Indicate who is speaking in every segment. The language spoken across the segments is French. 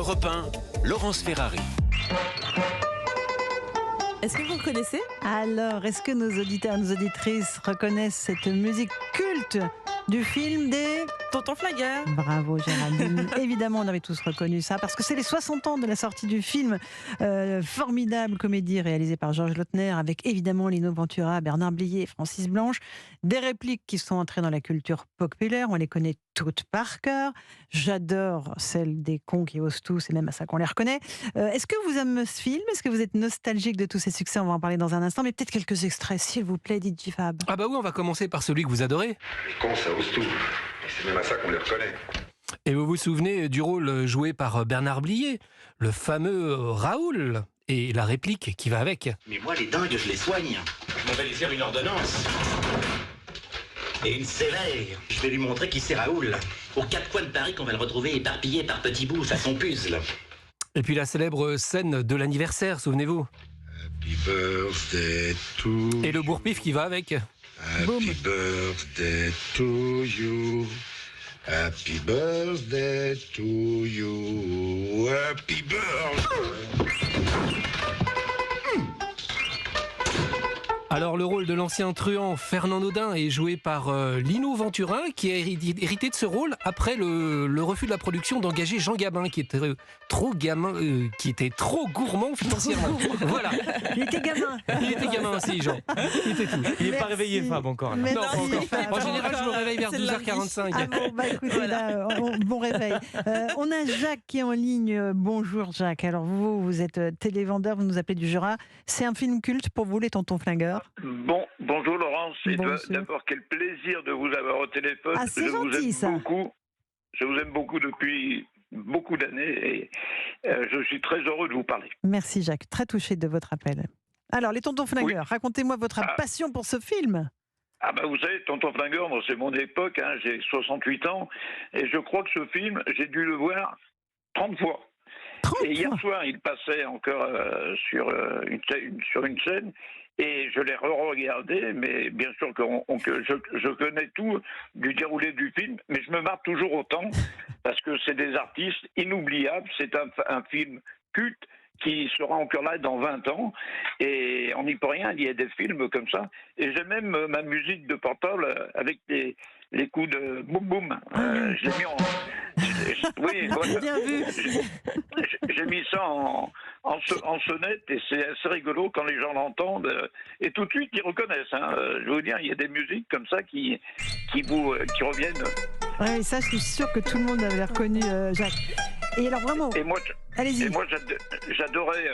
Speaker 1: Europe 1, Laurence Ferrari.
Speaker 2: Est-ce que vous reconnaissez ?
Speaker 3: Alors, est-ce que nos auditeurs, nos auditrices reconnaissent cette musique culte du film des...
Speaker 2: Tonton Flingueur.
Speaker 3: Bravo Géraldine. Évidemment, on avait tous reconnu ça, parce que c'est les 60 ans de la sortie du film. Formidable comédie réalisée par Georges Lautner, avec évidemment Lino Ventura, Bernard Blier et Francis Blanche. Des répliques qui sont entrées dans la culture populaire, on les connaît toutes par cœur. J'adore celle des cons qui osent tout, c'est même à ça qu'on les reconnaît. Est-ce que vous aimez ce film ? Est-ce que vous êtes nostalgique de tous ces succès ? On va en parler dans un instant, mais peut-être quelques extraits, s'il vous plaît, DJ Fab.
Speaker 4: Ah bah oui, on va commencer par celui que vous adorez.
Speaker 5: Les cons, ça ose tout. Et c'est même à ça qu'on les reconnaît.
Speaker 4: Et vous vous souvenez du rôle joué par Bernard Blier, le fameux Raoul, et la réplique qui va avec.
Speaker 6: Mais moi, les dingues, je les soigne.
Speaker 1: Je m'en vais lui faire une ordonnance.
Speaker 6: Et une sévère. Je vais lui montrer qui c'est Raoul. Aux quatre coins de Paris qu'on va le retrouver éparpillé par petits bouts, façon puzzle.
Speaker 4: Et puis la célèbre scène de l'anniversaire, souvenez-vous.
Speaker 5: Happy birthday to
Speaker 4: Et le bourre-pif qui va avec.
Speaker 5: Happy birthday to you. Happy birthday to you. Happy birthday.
Speaker 4: Alors le rôle de l'ancien truand Fernand Naudin est joué par Lino Ventura, qui a hérité de ce rôle après le refus de la production d'engager Jean Gabin, qui était trop gourmand financièrement. Voilà.
Speaker 3: Il était gamin.
Speaker 4: Il était gamin aussi, Jean. Il était tout.
Speaker 7: Il n'est pas réveillé, Fab, encore. Là.
Speaker 3: Merci,
Speaker 4: Non, pas encore.
Speaker 3: Fab.
Speaker 4: En général, je me réveille vers
Speaker 2: C'est
Speaker 4: 12h45.
Speaker 3: Ah bon, bah écoutez,
Speaker 2: Voilà.
Speaker 3: là, bon réveil. On a Jacques qui est en ligne. Bonjour Jacques. Alors vous êtes télévendeur, vous nous appelez du Jura. C'est un film culte pour vous, les Tontons Flingueurs ?
Speaker 8: Bonjour Laurence, et
Speaker 3: Bonjour.
Speaker 8: d'abord quel plaisir de vous avoir au téléphone.
Speaker 3: Ah, c'est
Speaker 8: je vous
Speaker 3: gentil,
Speaker 8: aime
Speaker 3: ça.
Speaker 8: beaucoup. Je vous aime beaucoup depuis beaucoup d'années et je suis très heureux de vous parler.
Speaker 3: Merci Jacques, très touché de votre appel. Alors les Tontons Flingueurs, racontez-moi votre passion pour ce film.
Speaker 8: Ah bah vous savez, Tonton Flingueur, moi, c'est mon époque, hein, j'ai 68 ans et je crois que ce film, j'ai dû le voir 30 fois.
Speaker 3: 30
Speaker 8: Et hier
Speaker 3: fois.
Speaker 8: soir, il passait encore sur une chaîne et je l'ai re-regardé, mais bien sûr que je connais tout du déroulé du film, mais je me marre toujours autant parce que c'est des artistes inoubliables, c'est un film culte qui sera encore là dans 20 ans et on n'y peut rien, il y a des films comme ça et j'ai même ma musique de portable avec les coups de boum boum, je l'ai mis en... Oui, voilà.
Speaker 3: Bien vu.
Speaker 8: J'ai mis ça en sonnette et c'est assez rigolo quand les gens l'entendent et tout de suite ils reconnaissent. Hein. Je veux vous dire, il y a des musiques comme ça qui reviennent.
Speaker 3: Ouais, ça, je suis sûre que tout le monde avait reconnu Jacques. Et alors vraiment,
Speaker 8: Et moi,
Speaker 3: allez-y.
Speaker 8: j'adorais,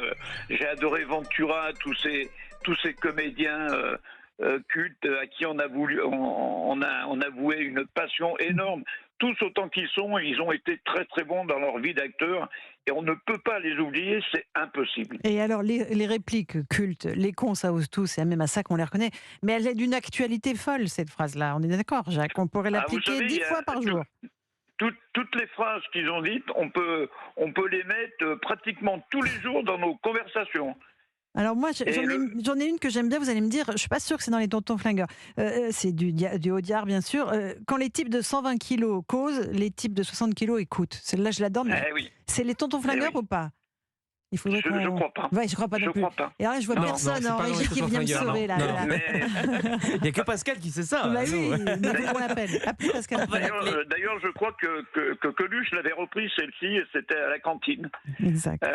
Speaker 8: j'ai adoré Ventura, tous ces comédiens cultes à qui on a voué une passion énorme. Tous autant qu'ils sont, ils ont été très très bons dans leur vie d'acteur et on ne peut pas les oublier, c'est impossible.
Speaker 3: Et alors les répliques cultes, les cons ça ose tout, c'est même à ça qu'on les reconnaît. Mais elle est d'une actualité folle cette phrase-là. On est d'accord, Jacques. On pourrait l'appliquer
Speaker 8: vous savez,
Speaker 3: 10 fois par jour.
Speaker 8: Toutes les phrases qu'ils ont dites, on peut les mettre pratiquement tous les jours dans nos conversations.
Speaker 3: Alors moi, j'en ai une que j'aime bien, vous allez me dire, je ne suis pas sûre que c'est dans les Tontons Flingueurs. C'est du Audiard, bien sûr. Quand les types de 120 kilos causent, les types de 60 kilos écoutent. Celle-là, je l'adore, mais
Speaker 8: Oui.
Speaker 3: c'est les Tontons Flingueurs
Speaker 8: oui.
Speaker 3: ou pas ? Il faudrait
Speaker 8: Je ne crois pas.
Speaker 3: Ouais, je crois pas non plus. Et alors là, je vois
Speaker 4: Non,
Speaker 3: personne
Speaker 4: c'est
Speaker 3: en
Speaker 4: pas dans les
Speaker 3: régie qui
Speaker 4: Tontons
Speaker 3: vient me
Speaker 4: Flingueurs,
Speaker 3: sauver.
Speaker 4: non.
Speaker 3: Là,
Speaker 4: Non.
Speaker 3: là.
Speaker 8: Mais
Speaker 7: Il n'y a que Pascal qui sait ça.
Speaker 3: Bah
Speaker 7: nous.
Speaker 3: oui, mais faut qu'on l'appelle. Appelez Pascal.
Speaker 8: d'ailleurs, je crois que Coluche l'avait repris celle-ci et c'était à la cantine.
Speaker 3: Exact.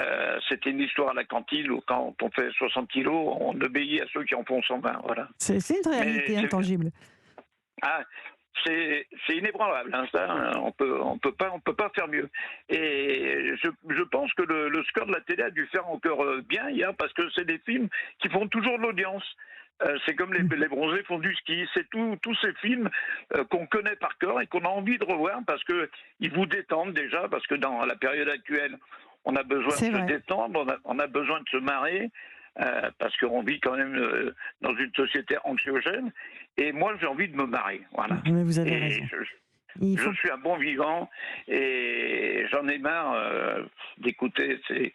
Speaker 8: C'était une histoire à la cantine où quand on fait 60 kilos, on obéit à ceux qui en font 120. Voilà.
Speaker 3: C'est une réalité
Speaker 8: Mais
Speaker 3: intangible.
Speaker 8: Ah, c'est inébranlable, hein, ça, on peut pas faire mieux. Et je pense que le score de la télé a dû faire encore bien hier parce que c'est des films qui font toujours de l'audience. C'est comme les bronzés font du ski. C'est tous ces films qu'on connaît par cœur et qu'on a envie de revoir parce que ils vous détendent déjà, parce que dans la période actuelle, on a besoin de se détendre, on a besoin de se marrer. Parce qu'on vit quand même dans une société anxiogène. Et moi, j'ai envie de me marrer. Voilà.
Speaker 3: Mais vous avez raison.
Speaker 8: Je suis un bon vivant et j'en ai marre d'écouter ces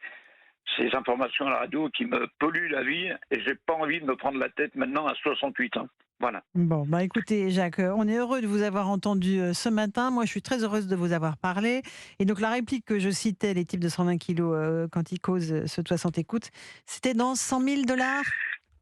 Speaker 8: informations à la radio qui me polluent la vie et j'ai pas envie de me prendre la tête maintenant à 68 ans. Voilà.
Speaker 3: Bon, bah écoutez, Jacques, on est heureux de vous avoir entendu ce matin. Moi, je suis très heureuse de vous avoir parlé. Et donc, la réplique que je citais, les types de 120 kilos, quand ils causent, ceux de 60 écoutes, c'était dans 100 000 $.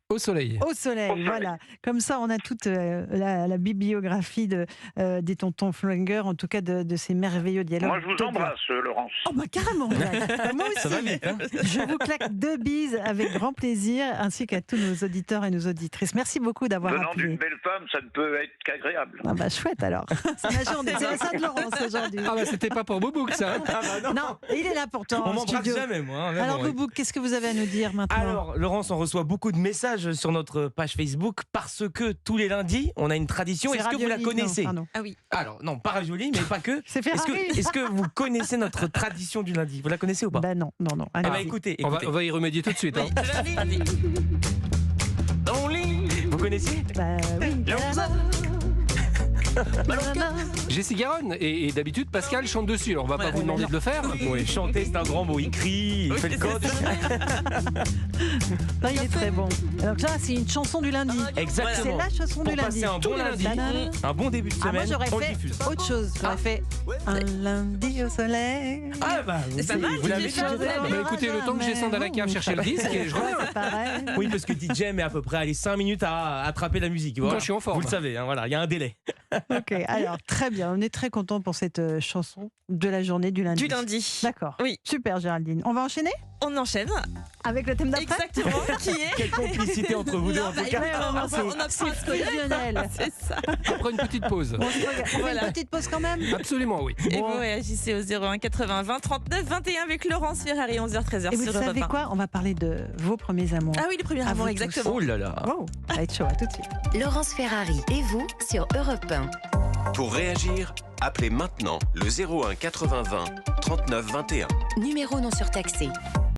Speaker 4: Au soleil.
Speaker 3: Au soleil, voilà. Comme ça, on a toute la bibliographie des tontons flingueurs, en tout cas de ces merveilleux dialogues.
Speaker 8: Moi, je vous embrasse, Laurence.
Speaker 3: Oh bah carrément, Jacques. Moi aussi.
Speaker 7: Ça va vite, hein.
Speaker 3: Je vous claque 2 bises avec grand plaisir, ainsi qu'à tous nos auditeurs et nos auditrices. Merci beaucoup d'avoir
Speaker 8: Venant
Speaker 3: appelé.
Speaker 8: d'une belle femme, ça ne peut être qu'agréable.
Speaker 3: Ah bah chouette alors. C'est la journée, c'est la Sainte-Laurence aujourd'hui.
Speaker 4: Ah bah c'était pas pour Boubouk ça. hein.
Speaker 7: Ah bah
Speaker 3: Non, il est là pourtant.
Speaker 7: On
Speaker 3: en
Speaker 7: m'embrasse
Speaker 3: studio.
Speaker 7: jamais, moi. hein, mais
Speaker 3: Alors
Speaker 7: bon, ouais.
Speaker 3: Boubouk, qu'est-ce que vous avez à nous dire maintenant?
Speaker 7: Alors, Laurence, on reçoit beaucoup de messages sur notre page Facebook parce que tous les lundis, on a une tradition.
Speaker 3: C'est
Speaker 7: Est-ce que vous la
Speaker 3: ravioli,
Speaker 7: connaissez?
Speaker 3: non, pardon.
Speaker 2: Ah oui.
Speaker 7: Alors, non, pas ravioli, mais pas que.
Speaker 3: C'est
Speaker 7: Est-ce
Speaker 3: Ferrari.
Speaker 7: est-ce que vous connaissez notre tradition du lundi? Vous la connaissez ou pas?
Speaker 3: Bah non.
Speaker 7: Eh ben,
Speaker 3: Allez-y.
Speaker 7: écoutez,
Speaker 4: On
Speaker 7: écoutez.
Speaker 4: va y remédier tout de suite. hein.
Speaker 7: Vous connaissez?
Speaker 3: Bah oui.
Speaker 4: Jessie Garonne et d'habitude Pascal chante dessus. Alors on va pas vous demander de le faire.
Speaker 7: Oui, chanter, c'est un grand mot. Il crie, il fait le code.
Speaker 3: Non, il est très bon. Alors ça, c'est une chanson du lundi. C'est
Speaker 7: Exactement.
Speaker 3: la chanson
Speaker 7: Pour
Speaker 3: du lundi.
Speaker 7: passer un bon lundi, un bon début de
Speaker 3: Ah, moi
Speaker 7: semaine,
Speaker 3: j'aurais
Speaker 7: on le
Speaker 3: fait
Speaker 7: diffuse.
Speaker 3: autre chose. J'aurais fait un lundi au soleil.
Speaker 7: Ah bah,
Speaker 2: C'est pas mal,
Speaker 7: vous l'avez
Speaker 2: DJ
Speaker 7: dit.
Speaker 2: Charles.
Speaker 4: Bah, écoutez, le temps que je descende à la cave chercher le disque et je reviens.
Speaker 3: C'est pareil.
Speaker 7: Oui, parce que DJ met à peu près 5 minutes à attraper la musique. Voilà.
Speaker 4: Quand je suis en forme.
Speaker 7: Vous le savez, hein, voilà, il y a un délai.
Speaker 3: Ok, alors très bien. On est très content pour cette chanson de la journée du lundi.
Speaker 2: Du lundi.
Speaker 3: D'accord.
Speaker 2: Oui.
Speaker 3: Super Géraldine. On va enchaîner
Speaker 2: On enchaîne.
Speaker 3: avec le thème d'après.
Speaker 2: Exactement. Qui est
Speaker 7: Quelle complicité entre vous deux, en tout cas.
Speaker 3: Ouais, vraiment,
Speaker 2: on apprend à se connaître.
Speaker 3: fusionnel.
Speaker 2: C'est ça.
Speaker 4: Après une petite pause.
Speaker 3: On fait
Speaker 2: Voilà.
Speaker 3: une petite pause quand même.
Speaker 4: Absolument oui.
Speaker 2: Et vous réagissez au 01 80 20 39 21 avec Laurence Ferrari, 11h-13h
Speaker 3: Et vous
Speaker 2: sur Europe
Speaker 3: savez
Speaker 2: 1.
Speaker 3: quoi? On va parler de vos premiers amours.
Speaker 2: Ah oui, le premier
Speaker 3: À
Speaker 2: amour,
Speaker 3: vous tous.
Speaker 2: exactement.
Speaker 7: Oh là là.
Speaker 3: Wow, ça va être chaud. À tout de suite.
Speaker 9: Laurence Ferrari et vous sur Europe 1.
Speaker 1: Pour réagir, appelez maintenant le 01 80 20 39 21.
Speaker 9: Numéro non surtaxé.